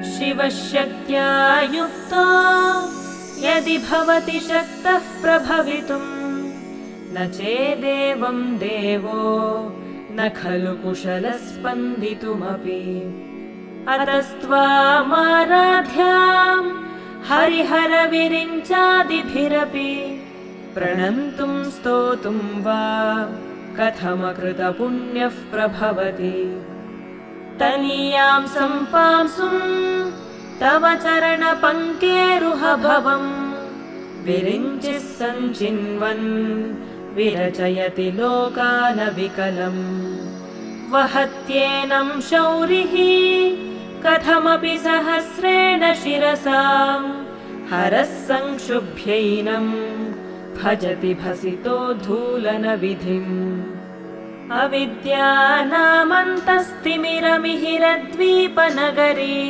शिवशक्त्या युक्तो यदि भवति शक्तः प्रभवितुम् न चेदेवं देवो न खलु कुशलः स्पन्दितुमपि अतस्त्वामाराध्याम् हरिहरविरिञ्चादिभिरपि प्रणन्तुं स्तोतुं वा कथमकृतपुण्यः प्रभवति तनीयां सम्पांसुं तव चरणपङ्केरुहभवम् विरिञ्चिः सञ्चिन्वन् विरचयति लोकानविकलम् वहत्येनं शौरिः कथमपि सहस्रेण शिरसा हरः संक्षुभ्यैनं भजति भसितो धूलनविधिम् अविद्यानामन्तस्तिमिरमिहिरद्वीपनगरी।